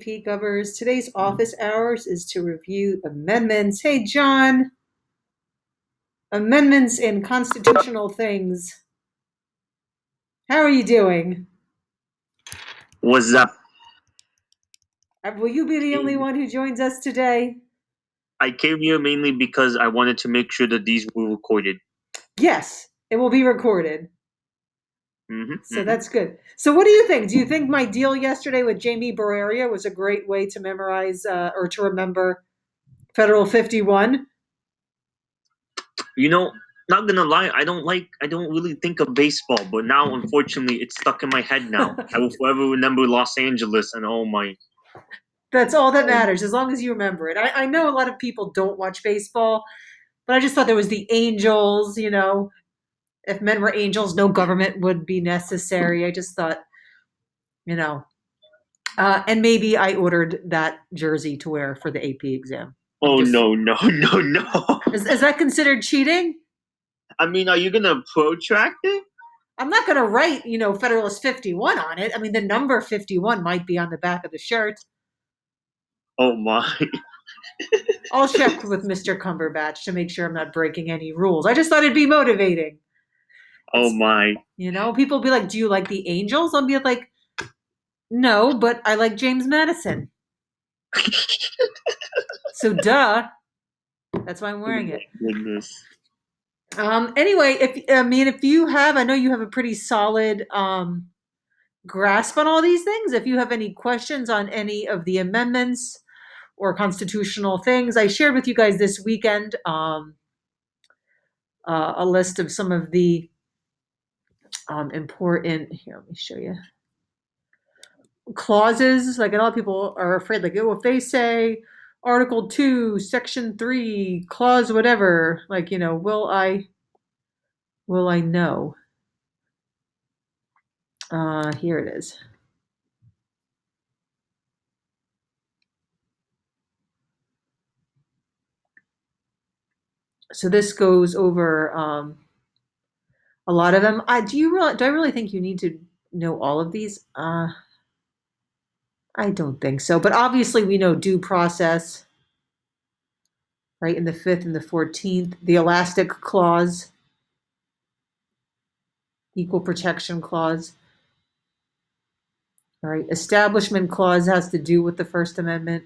P Govers. Today's office hours is to review amendments. Hey, John. Amendments in constitutional things. How are you doing? What's up? Will you be the only one who joins us today? I came here mainly because I wanted to make sure that these were recorded. Yes, it will be recorded. So that's good. So what do you think? Do you think my deal yesterday with Jamie Bararia was a great way to memorize or to remember Federal 51? You know, not gonna lie, I don't really think of baseball, but now unfortunately it's stuck in my head now. I will forever remember Los Angeles and oh my. That's all that matters, as long as you remember it. I know a lot of people don't watch baseball, but I just thought there was the Angels, if men were angels, no government would be necessary. I just thought, and maybe I ordered that jersey to wear for the AP exam. Oh, no. Is that considered cheating? I mean, are you gonna protract it? I'm not gonna write, Federalist 51 on it. I mean, the number 51 might be on the back of the shirt. Oh my. I'll check with Mr. Cumberbatch to make sure I'm not breaking any rules. I just thought it'd be motivating. Oh my. People be like, do you like the Angels? I'll be like, no, but I like James Madison. So duh. That's why I'm wearing it. Goodness. Anyway, if you have, I know you have a pretty solid grasp on all these things. If you have any questions on any of the amendments or constitutional things, I shared with you guys this weekend a list of some of the important, here, let me show you, clauses. Like, a lot of people are afraid, like, if they say Article 2, Section 3, clause whatever, like, will I know? Here it is. So this goes over a lot of them. Do I really think you need to know all of these? I don't think so. But obviously we know due process, right, in the 5th and the 14th. The elastic clause, equal protection clause. All right, establishment clause has to do with the First Amendment.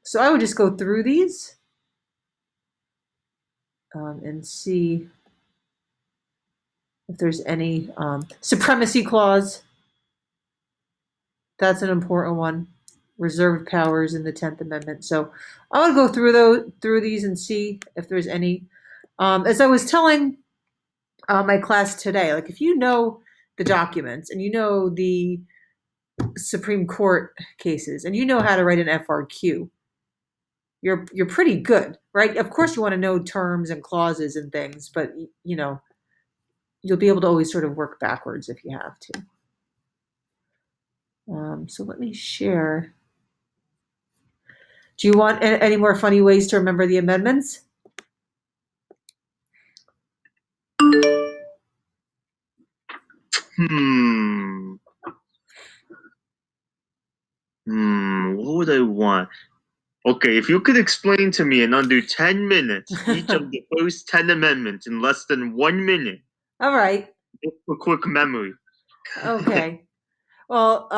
So I would just go through these and see if there's any supremacy clause. That's an important one. Reserved powers in the 10th Amendment. So I want to go through these and see if there's any. As I was telling my class today, like, if you know the documents and you know the Supreme Court cases and you know how to write an FRQ, you're pretty good, right? Of course you want to know terms and clauses and things, but you'll be able to always sort of work backwards if you have to. So let me share. Do you want any more funny ways to remember the amendments? What would I want? Okay, if you could explain to me in under 10 minutes each of the first 10 amendments in less than 1 minute. All right. Just for quick memory. Okay. Well,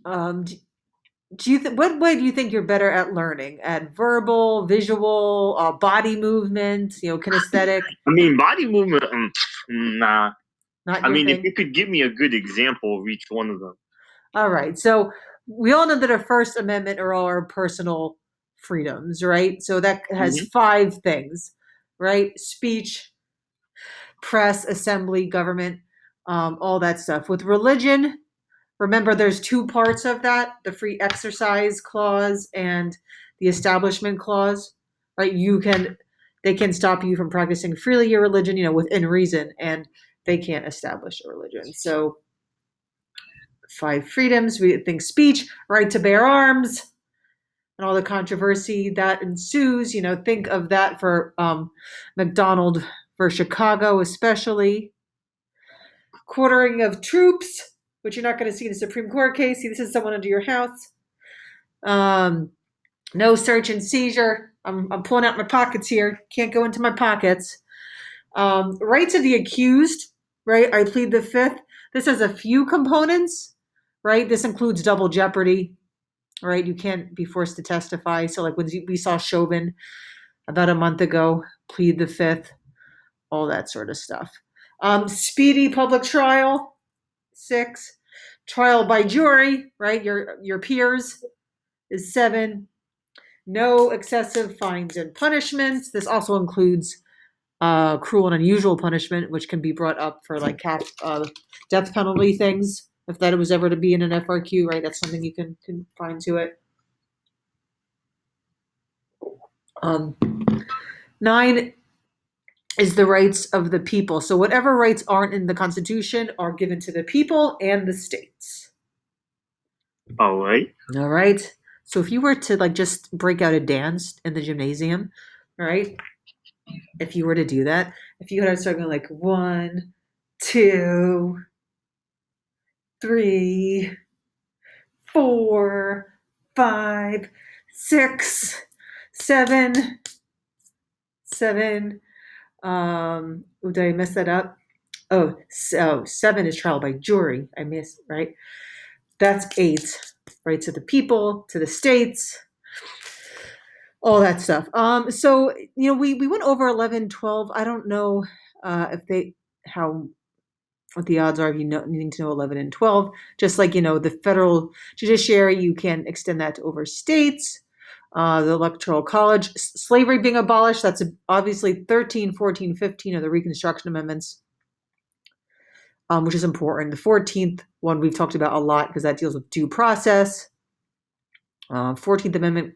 what way do you think you're better at learning? At verbal, visual, body movement, kinesthetic? I mean, body movement, nah. Not your thing? If you could give me a good example of each one of them. All right. So we all know that our First Amendment are all our personal freedoms, right? So that has 5 things, right? Speech, press, assembly, government, all that stuff. With religion, remember there's 2 parts of that, the free exercise clause and the establishment clause, right? They can stop you from practicing freely your religion, within reason, and they can't establish a religion. So 5 freedoms, we think speech, right to bear arms, and all the controversy that ensues. Think of that for McDonald versus Chicago, especially. Quartering of troops, which you're not going to see in a Supreme Court case. See, this is someone under your house. No search and seizure. I'm pulling out my pockets here. Can't go into my pockets. Rights of the accused, right? I plead the fifth. This has a few components, right? This includes double jeopardy, right? You can't be forced to testify. So like when we saw Chauvin about a month ago, plead the fifth, all that sort of stuff. Speedy public trial, 6. Trial by jury, right? Your peers is 7. No excessive fines and punishments. This also includes cruel and unusual punishment, which can be brought up for like death penalty things. If that was ever to be in an FRQ, right? That's something you can find to it. 9 is the rights of the people. So whatever rights aren't in the Constitution are given to the people and the states. All right. All right. So if you were to like just break out a dance in the gymnasium, right? If you were to do that, if you had to start going like 1, 2, 3, 4, 5, 6, 7. Did I mess that up? Oh, so 7 is trial by jury. I missed, right? That's 8. Right, to the people, to the states, all that stuff. So we went over 11, 12. I don't know what the odds are of needing to know 11 and 12. Just like the federal judiciary, you can extend that to over states. The Electoral College, slavery being abolished. That's obviously 13, 14, 15 of the Reconstruction Amendments, which is important. The 14th one we've talked about a lot because that deals with due process. 14th Amendment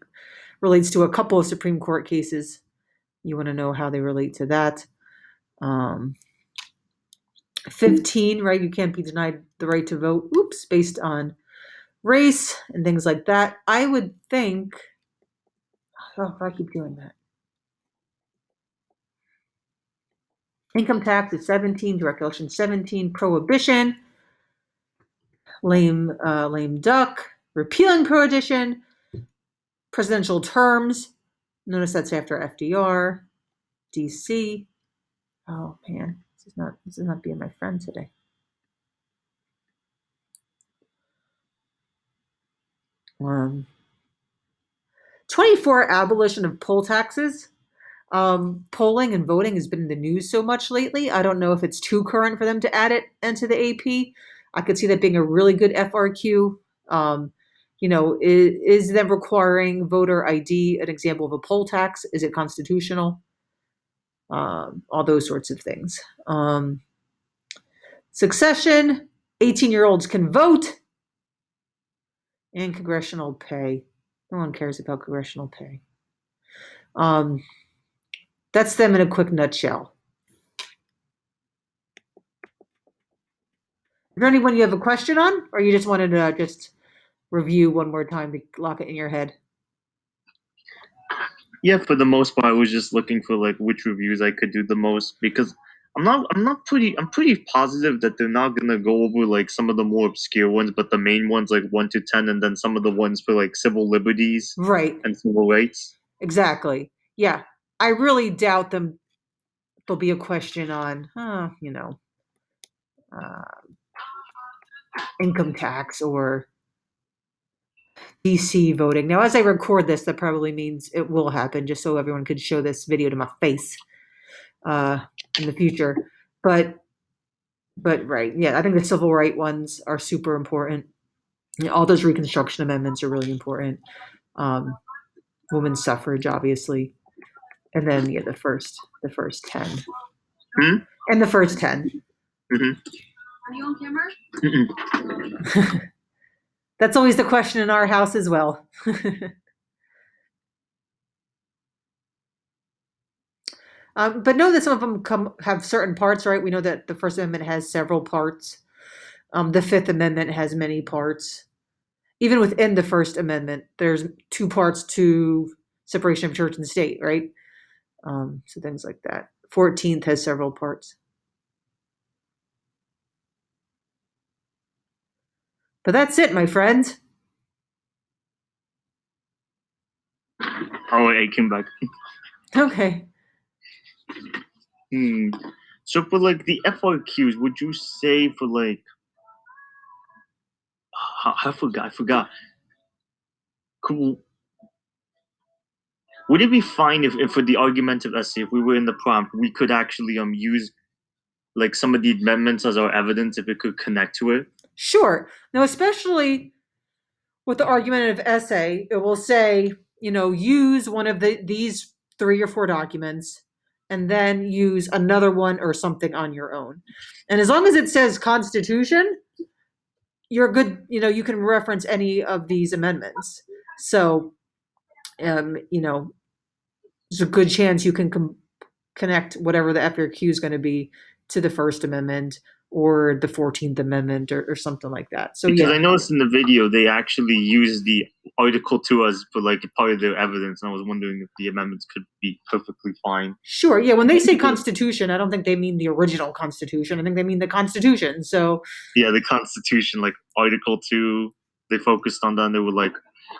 relates to a couple of Supreme Court cases. You want to know how they relate to that. 15, right? You can't be denied the right to vote, based on race and things like that. I would think, if I keep doing that. Income tax is 17, direct election 17, prohibition, lame duck, repealing prohibition, presidential terms. Notice that's after FDR, DC. Oh man, this is not being my friend today. 24, abolition of poll taxes. Polling and voting has been in the news so much lately. I don't know if it's too current for them to add it into the AP. I could see that being a really good FRQ. Is them requiring voter ID an example of a poll tax? Is it constitutional? All those sorts of things. Succession, 18-year-olds can vote. And congressional pay. No one cares about congressional pay. That's them in a quick nutshell. Is there anyone you have a question on, or you just wanted to just review one more time to lock it in your head? Yeah, for the most part, I was just looking for like which reviews I could do the most because I'm pretty positive that they're not gonna go over like some of the more obscure ones, but the main ones like 1 to 10, and then some of the ones for like civil liberties, right, and civil rights. Exactly. Yeah, I really doubt there'll be a question on, income tax or DC voting. Now, as I record this, that probably means it will happen, just so everyone could show this video to my face in the future. But right, yeah, I think the civil rights ones are super important. All those Reconstruction amendments are really important. Women's suffrage, obviously, and then the first 10, and the first 10. Mm-hmm. Are you on camera? That's always the question in our house as well. But know that some of them have certain parts, right? We know that the First Amendment has several parts. The Fifth Amendment has many parts. Even within the First Amendment, there's 2 parts to separation of church and state, right? So things like that. 14th has several parts. But that's it, my friend. Oh, I came back. Okay. So for like the FRQs, would you say for like I forgot. Cool. Would it be fine if for the argumentative essay, if we were in the prompt, we could actually use like some of the amendments as our evidence if it could connect to it? Sure. Now, especially with the argumentative essay, it will say, use one of these 3 or 4 documents and then use another one or something on your own. And as long as it says Constitution, you're good. You can reference any of these amendments. So, there's a good chance you can connect whatever the FRQ is going to be to the First Amendment or the 14th Amendment or something like that. So Because yeah. I noticed in the video they actually use the Article 2 as for like part of their evidence, and I was wondering if the amendments could be perfectly fine. Sure. Yeah. When they say Constitution, I don't think they mean the original Constitution. I think they mean the Constitution. So yeah, the Constitution, like Article 2, they focused on that. And they were like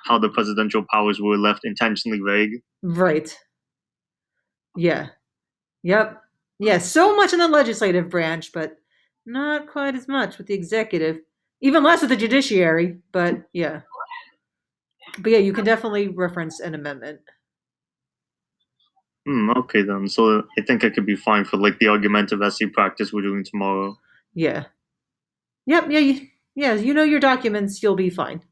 how the presidential powers were left intentionally vague. Right. Yeah. Yep. Yeah. So much in the legislative branch, but not quite as much with the executive. Even less with the judiciary. But yeah. But yeah, you can definitely reference an amendment. Okay then. So I think I could be fine for like the argumentative essay practice we're doing tomorrow. Yeah. Yep. Yeah. Your documents, you'll be fine.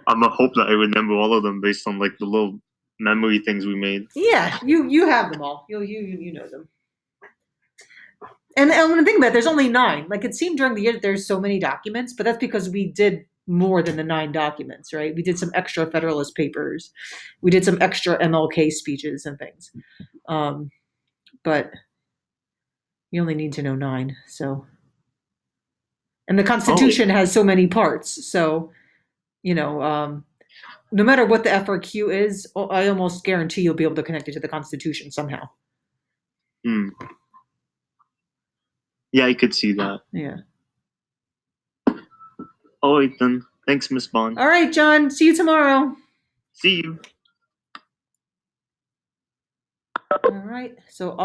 I'm gonna hope that I remember all of them based on like the little memory things we made. Yeah, you have them all. You know them. And when I think about it, there's only 9. Like it seemed during the year that there's so many documents, but that's because we did more than the 9 documents, right? We did some extra Federalist Papers, we did some extra MLK speeches and things. But you only need to know 9. So, and the Constitution has so many parts. So, no matter what the FRQ is, I almost guarantee you'll be able to connect it to the Constitution somehow. Yeah, I could see that. Yeah. All right then. Thanks, Miss Bond. All right, John. See you tomorrow. See you. All right. So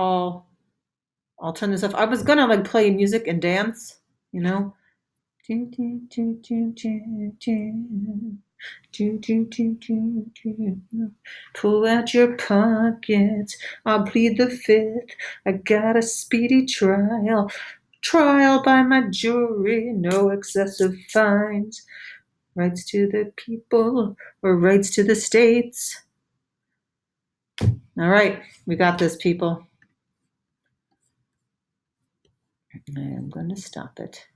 I'll turn this off. I was gonna like play music and dance, Pull out your pockets. I'll plead the 5th. I got a speedy trial. Trial by my jury. No excessive fines. Rights to the people or rights to the states. All right. We got this, people. I'm going to stop it.